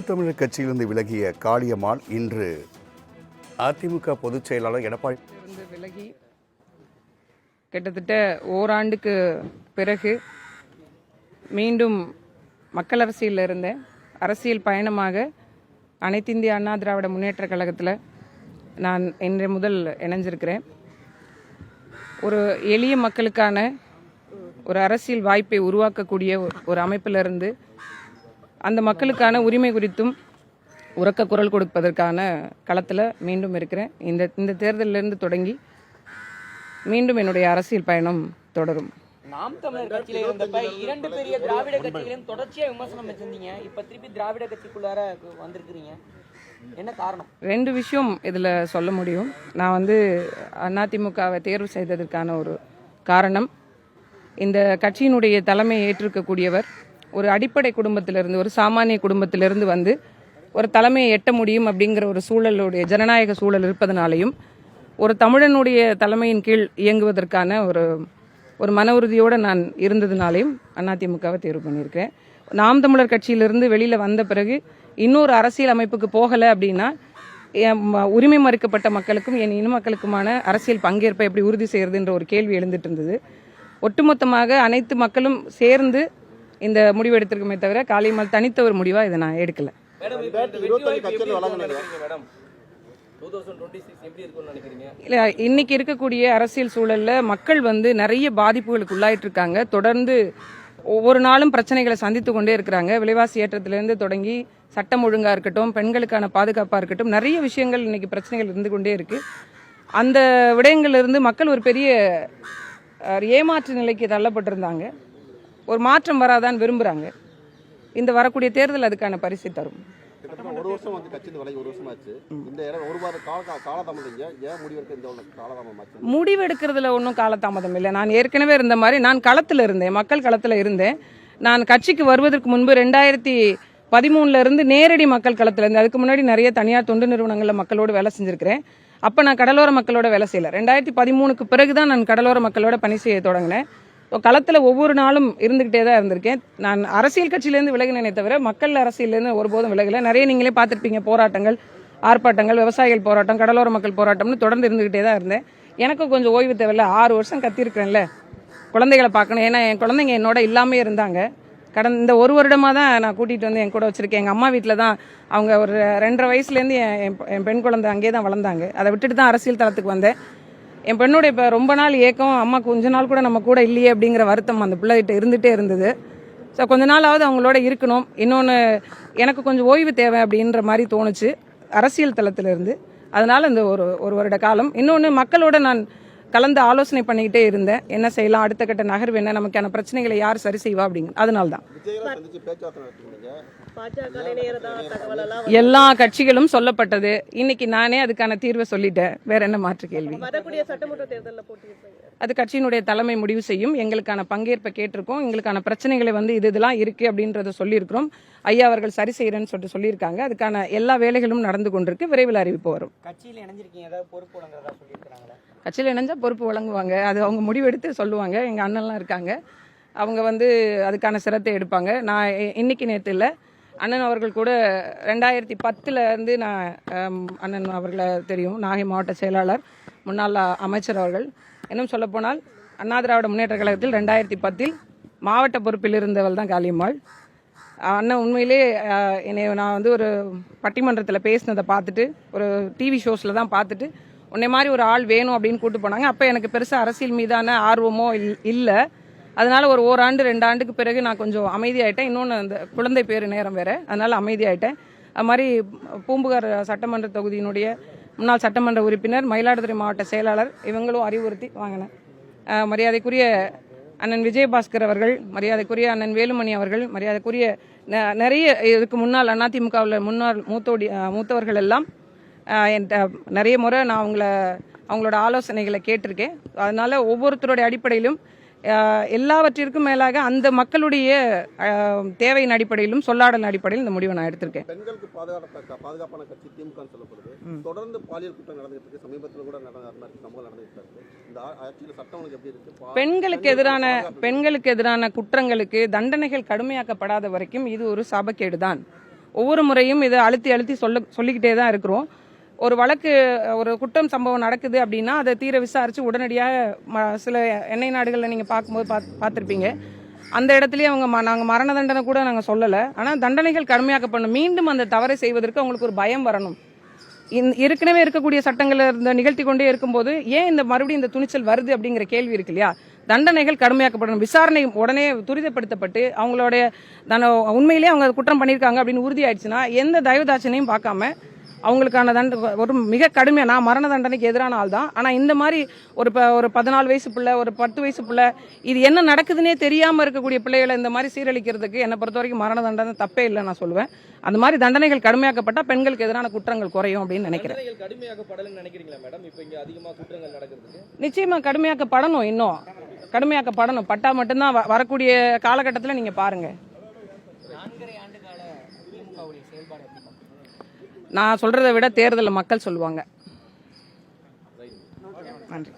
தமிழர் கட்சியிலிருந்து விலகிய காளியம்மாள் இன்று அதிமுக பொதுச் செயலாளர் எடப்பாடி விலகி கிட்டத்தட்ட ஓராண்டுக்கு பிறகு மீண்டும் மக்கள் அரசியலில் இருந்த அரசியல் பயணமாக அனைத்து இந்திய அண்ணா திராவிட முன்னேற்ற கழகத்தில் நான் இன்றைய முதல் இணைஞ்சிருக்கிறேன். ஒரு எளிய மக்களுக்கான ஒரு அரசியல் வாய்ப்பை உருவாக்கக்கூடிய ஒரு அமைப்பிலிருந்து அந்த மக்களுக்கான உரிமை குறித்தும் உரக்க குரல் கொடுப்பதற்கான களத்தில் மீண்டும் இருக்கிறேன். இந்த தேர்தலிலிருந்து தொடங்கி மீண்டும் என்னுடைய அரசியல் பயணம் தொடரும். நாம் தமிழர் கட்சியில இருந்தப்ப இரண்டு பெரிய திராவிட கட்சிகளையும் தொடர்ச்சியா விமர்சனம் வச்சிருந்தீங்க. இப்ப திருப்பி திராவிட கட்சிக்குள்ளார வந்திருக்கிறீங்க, என்ன காரணம்? ரெண்டு விஷயம் இதில் சொல்ல முடியும். நான் அதிமுகவை தேர்வு செய்ததற்கான ஒரு காரணம், இந்த கட்சியினுடைய தலைமையை ஏற்றிருக்கக்கூடியவர் ஒரு அடிப்படை குடும்பத்திலிருந்து, ஒரு சாமானிய குடும்பத்திலிருந்து வந்து ஒரு தலைமையை எட்ட முடியும் அப்படிங்கிற ஒரு சூழலுடைய ஜனநாயக சூழல் இருப்பதனாலையும், ஒரு தமிழனுடைய தலைமையின் கீழ் இயங்குவதற்கான ஒரு மன உறுதியோடு நான் இருந்ததுனாலையும் அதிமுகவை தேர்வு பண்ணியிருக்கேன். நாம் தமிழர் கட்சியிலிருந்து வெளியில் வந்த பிறகு இன்னொரு அரசியல் அமைப்புக்கு போகலை அப்படின்னா உரிமை மறுக்கப்பட்ட மக்களுக்கும் என் இன மக்களுக்குமான அரசியல் பங்கேற்பை எப்படி உறுதி செய்யறதுன்ற ஒரு கேள்வி எழுந்துட்டு இருந்தது. ஒட்டுமொத்தமாக அனைத்து மக்களும் சேர்ந்து இந்த முடிவு எடுத்திருக்குமே தவிர காளியம்மாள் தனித்த ஒரு முடிவா இதை நான் எடுக்கல. இல்ல, இன்னைக்கு இருக்கக்கூடிய அரசியல் சூழல்ல மக்கள் நிறைய பாதிப்புகளுக்கு உள்ளாயிட்டு இருக்காங்க. தொடர்ந்து ஒவ்வொரு நாளும் பிரச்சனைகளை சந்தித்து கொண்டே இருக்கிறாங்க. விலைவாசி ஏற்றத்திலிருந்து தொடங்கி சட்டம் ஒழுங்கா இருக்கட்டும், பெண்களுக்கான பாதுகாப்பா இருக்கட்டும், நிறைய விஷயங்கள் இன்னைக்கு பிரச்சனைகள் இருந்து கொண்டே இருக்கு. அந்த விடயங்கள்ல இருந்து மக்கள் ஒரு பெரிய ஏமாற்று நிலைக்கு தள்ளப்பட்டிருந்தாங்க. ஒரு மாற்றம் வராதான் விரும்புறாங்க. இந்த வரக்கூடிய தேர்தல் அதுக்கான பரிசை தரும். ஒரு வருஷம் கட்சியில விலகி ஒரு வருஷம் ஆச்சு. இந்த ஒரு வார காலதாமதம் ஏன் முடிவு எடுக்கிறதுல ஒன்றும் காலதாமதம் இல்லை. நான் ஏற்கனவே இருந்த மாதிரி நான் களத்தில் இருந்தேன், மக்கள் களத்தில் இருந்தேன். நான் கட்சிக்கு வருவதற்கு முன்பு 2013 இருந்து நேரடி மக்கள் களத்தில் இருந்தேன். அதுக்கு முன்னாடி நிறைய தனியார் தொண்டு நிறுவனங்களில் மக்களோடு வேலை செஞ்சிருக்கிறேன். அப்போ நான் கடலோர மக்களோட வேலை செய்யலை. 2013க்கு பிறகுதான் நான் கடலோர மக்களோட பணி செய்ய தொடங்கினேன். களத்தில் ஒவ்வொரு நாளும் இருந்துகிட்டே தான் இருந்திருக்கேன். நான் அரசியல் கட்சியிலேருந்து விலகினே தவிர மக்கள் அரசியலேருந்து ஒருபோதும் விலகலை. நிறைய நீங்களே பார்த்துருப்பீங்க, போராட்டங்கள், ஆர்ப்பாட்டங்கள், விவசாயிகள் போராட்டம், கடலோர மக்கள் போராட்டம்னு தொடர்ந்து இருந்துகிட்டே தான் இருந்தேன். எனக்கும் கொஞ்சம் ஓய்வு தேவையில்ல. 6 வருஷம் கத்திருக்கிறேன்ல, குழந்தைகளை பார்க்கணும். ஏன்னா என் குழந்தைங்க என்னோட இல்லாமே இருந்தாங்க. இந்த ஒரு வருடமாக தான் நான் கூட்டிகிட்டு வந்து என் கூட வச்சுருக்கேன். எங்கள் அம்மா வீட்டில் தான் அவங்க ஒரு 2.5 வயசுலேருந்து என் பெண் குழந்தை அங்கேயே தான் வளர்ந்தாங்க. அதை விட்டுட்டு தான் அரசியல் தளத்துக்கு வந்தேன். என் பெண்ணோட இப்போ ரொம்ப நாள் ஏக்கம், அம்மா கொஞ்ச நாள் கூட நம்ம கூட இல்லையே அப்படிங்கிற வருத்தம் அந்த பிள்ளைகிட்ட இருந்துகிட்டே இருந்தது. ஸோ கொஞ்ச நாளாவது அவங்களோட இருக்கணும். இன்னொன்று, எனக்கு கொஞ்சம் ஓய்வு தேவை அப்படின்ற மாதிரி தோணுச்சு அரசியல் தளத்திலிருந்து. அதனால் இந்த ஒரு வருட காலம் இன்னொன்று மக்களோட நான் கலந்து ஆலோசனை பண்ணிக்கிட்டே இருந்தேன். என்ன செய்யலாம், அடுத்த கட்ட நகர்வு என்ன, நமக்கான பிரச்சனைகளை யார் சரி செய்வா அப்படிங்க. அதனால தான் எல்லா கட்சிகளும் சொல்லப்பட்டது. இன்னைக்கு நானே அதுக்கான தீர்வை சொல்லிட்டேன். வேற என்ன மாற்று கேள்வி? அது கட்சியினுடைய தலைமை முடிவு செய்யும். எங்களுக்கான பங்கேற்பை கேட்டிருக்கோம். எங்களுக்கான பிரச்சனைகளை இதெல்லாம் இருக்கு அப்படின்றத சொல்லியிருக்கிறோம். ஐயா அவர்கள் சரி செய்யறேன்னு சொல்லியிருக்காங்க. அதுக்கான எல்லா வேலைகளும் நடந்து கொண்டிருக்கு. விரைவில் அறிவிப்பு வரும். கட்சியில் இணைஞ்சிருக்கீங்க, ஏதாவது பொறுப்பு வழங்குறதா சொல்லியிருக்காங்களா? கட்சியில் இணைஞ்சா பொறுப்பு வழங்குவாங்க. அது அவங்க முடிவெடுத்து சொல்லுவாங்க. எங்கள் அண்ணன்லாம் இருக்காங்க, அவங்க அதுக்கான சிரத்தை எடுப்பாங்க. நான் இன்னைக்கு நேற்று இல்லை, அண்ணன் அவர்கள் கூட 2010 நான் அண்ணன் அவர்களை தெரியும், நாகை மாவட்ட செயலாளர், முன்னாள் அமைச்சர் அவர்கள். இன்னும் சொல்லப்போனால் அண்ணா திராவிட முன்னேற்ற கழகத்தில் 2010 மாவட்ட பொறுப்பில் இருந்தவள் தான் காளியம்மாள். அண்ணன் உண்மையிலே என்னை நான் ஒரு பட்டிமன்றத்தில் பேசினதை பார்த்துட்டு, ஒரு டிவி ஷோஸில் தான் பார்த்துட்டு, உன்னை மாதிரி ஒரு ஆள் வேணும் அப்படின்னு கூப்பிட்டு போனாங்க. அப்போ எனக்கு பெருசாக அரசியல் மீதான ஆர்வமோ இல்லை. அதனால ஒரு ஓராண்டு 2 ஆண்டுக்கு பிறகு நான் கொஞ்சம் அமைதியாயிட்டேன். இன்னொன்று, அந்த குழந்தை பேரு நேரம் வேற, அதனால அமைதியாயிட்டேன். அது மாதிரி பூம்புகார் சட்டமன்ற தொகுதியினுடைய முன்னாள் சட்டமன்ற உறுப்பினர், மயிலாடுதுறை மாவட்ட செயலாளர், இவங்களும் அறிவுறுத்தி வாங்கினேன். மரியாதைக்குரிய அண்ணன் விஜயபாஸ்கர் அவர்கள், மரியாதைக்குரிய அண்ணன் வேலுமணி அவர்கள், மரியாதைக்குரிய நிறைய இதுக்கு முன்னாள் அதிமுகவில் முன்னாள் மூத்தவர்கள் எல்லாம் நிறைய முறை நான் அவங்களோட ஆலோசனைகளை கேட்டிருக்கேன். அதனால ஒவ்வொருத்தருடைய அடிப்படையிலும் எல்லாவற்றிற்கும் மேலாக அந்த மக்களுடைய தேவையின் அடிப்படையிலும் சொல்லாடல் அடிப்படையில் இந்த முடிவை நான் எடுத்திருக்கேன். பெண்களுக்கு பாதுகாப்பான கட்சி திமுக சொல்லப்படுது. தொடர்ந்து பாலியல் குற்றம் நடந்துட்டு இருக்கு. சமீபத்தில் கூட சம்பவம் நடந்துட்டு இருக்கு. இந்த ஆட்சியில் சட்டம் எப்படி இருக்கு? பெண்களுக்கு எதிரான குற்றங்களுக்கு தண்டனைகள் கடுமையாக்கப்படாத வரைக்கும் இது ஒரு சாபக்கேடுதான். ஒவ்வொரு முறையும் இதை அழுத்தி அழுத்தி சொல்லிக்கிட்டே தான் இருக்கிறோம். ஒரு வழக்கு, ஒரு குற்றம் சம்பவம் நடக்குது அப்படின்னா அதை தீர விசாரித்து உடனடியாக சில எண்ணெய் நாடுகளில் நீங்கள் பார்க்கும்போது பார்த்துருப்பீங்க, அந்த இடத்துலயே அவங்க நாங்கள் மரண தண்டனை கூட நாங்கள் சொல்லலை. ஆனால் தண்டனைகள் கடுமையாக்கப்படணும். மீண்டும் அந்த தவறை செய்வதற்கு அவங்களுக்கு ஒரு பயம் வரணும். ஏற்கனவே இருக்கக்கூடிய சட்டங்களை நிகழ்த்தி கொண்டே இருக்கும்போது ஏன் இந்த மறுபடியும் இந்த துணிச்சல் வருது அப்படிங்கிற கேள்வி இருக்கு இல்லையா? தண்டனைகள் கடுமையாக்கப்படணும். விசாரணை உடனே துரிதப்படுத்தப்பட்டு அவங்களுடைய உண்மையிலேயே அவங்க குற்றம் பண்ணியிருக்காங்க அப்படின்னு உறுதியாயிடுச்சுன்னா எந்த தயவுதாட்சணையும் பார்க்காம அவங்களுக்கான ஒரு மிக கடுமையாக, நான் மரண தண்டனைக்கு எதிரான ஆள் தான், ஆனால் இந்த மாதிரி ஒரு 14 வயசு பிள்ளை, ஒரு 10 வயசு பிள்ளை, இது என்ன நடக்குதுன்னே தெரியாமல் இருக்கக்கூடிய பிள்ளைகளை இந்த மாதிரி சீரழிக்கிறதுக்கு என்னை பொறுத்த வரைக்கும் மரண தண்டனை தப்பே இல்லை நான் சொல்லுவேன். அந்த மாதிரி தண்டனைகள் கடுமையாக்கப்பட்டால் பெண்களுக்கு எதிரான குற்றங்கள் குறையும் அப்படின்னு நினைக்கிறேன். நிச்சயமாக கடுமையாக்கப்படணும், இன்னும் கடுமையாக்கப்படணும். பட்டா மட்டும்தான் வரக்கூடிய காலகட்டத்தில் நீங்கள் பாருங்கள். நான் சொல்றதை விட தேர்தலில் மக்கள் சொல்லுவாங்க. நன்றி.